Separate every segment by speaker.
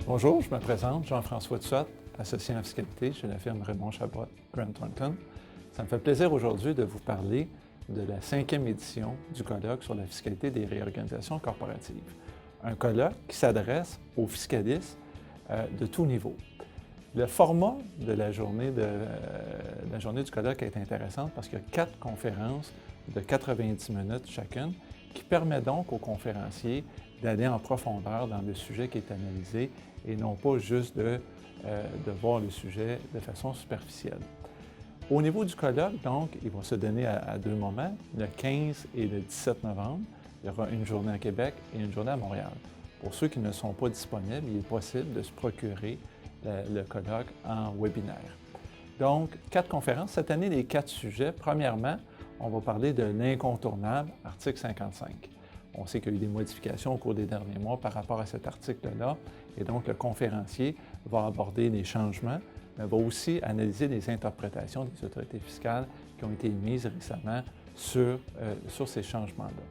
Speaker 1: Bonjour, je me présente, Jean-François Tuat, associé en fiscalité chez la firme Raymond Chabot Grant Thornton. Ça me fait plaisir aujourd'hui de vous parler de la 5e édition du colloque sur la fiscalité des réorganisations corporatives. Un colloque qui s'adresse aux fiscalistes de tous niveaux. Le format de la journée du colloque est intéressant parce qu'il y a 4 conférences de 90 minutes chacune qui permet donc aux conférenciers d'aller en profondeur dans le sujet qui est analysé et non pas juste de voir le sujet de façon superficielle. Au niveau du colloque, donc, il va se donner à 2 moments, le 15 et le 17 novembre. Il y aura une journée à Québec et une journée à Montréal. Pour ceux qui ne sont pas disponibles, il est possible de se procurer le colloque en webinaire. Donc, 4 conférences. Cette année, les 4 sujets. Premièrement, on va parler de l'incontournable, article 55. On sait qu'il y a eu des modifications au cours des derniers mois par rapport à cet article-là, et donc le conférencier va aborder les changements, mais va aussi analyser les interprétations des autorités fiscales qui ont été émises récemment sur ces changements-là.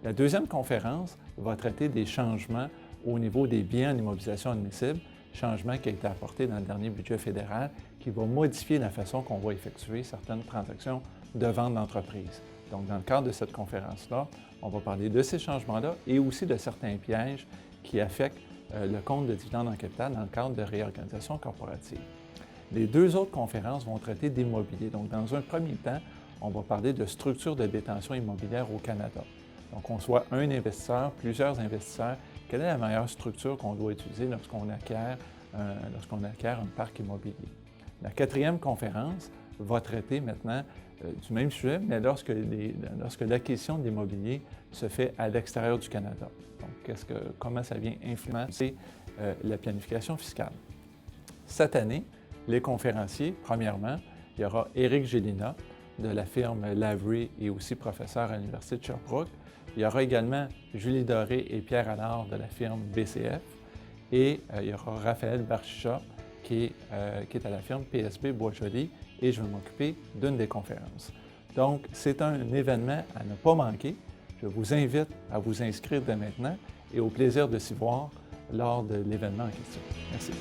Speaker 1: La deuxième conférence va traiter des changements au niveau des biens en immobilisation admissible, changement qui a été apporté dans le dernier budget fédéral, qui va modifier la façon qu'on va effectuer certaines transactions de vente d'entreprise. Donc, dans le cadre de cette conférence-là, on va parler de ces changements-là et aussi de certains pièges qui affectent le compte de dividendes en capital dans le cadre de réorganisation corporative. Les 2 autres conférences vont traiter d'immobilier. Donc, dans un premier temps, on va parler de structure de détention immobilière au Canada. Donc, on soit un investisseur, plusieurs investisseurs. Quelle est la meilleure structure qu'on doit utiliser lorsqu'on acquiert un parc immobilier? La 4e conférence va traiter maintenant du même sujet, mais lorsque l'acquisition de l'immobilier se fait à l'extérieur du Canada. Donc, comment ça vient influencer la planification fiscale? Cette année, les conférenciers, premièrement, il y aura Éric Gélina de la firme Lavery et aussi professeur à l'Université de Sherbrooke. Il y aura également Julie Doré et Pierre Allard de la firme BCF. Et il y aura Raphaël Barchicha qui est à la firme PSB Boisjoli, et je vais m'occuper d'une des conférences. Donc, c'est un événement à ne pas manquer. Je vous invite à vous inscrire dès maintenant et au plaisir de s'y voir lors de l'événement en question. Merci.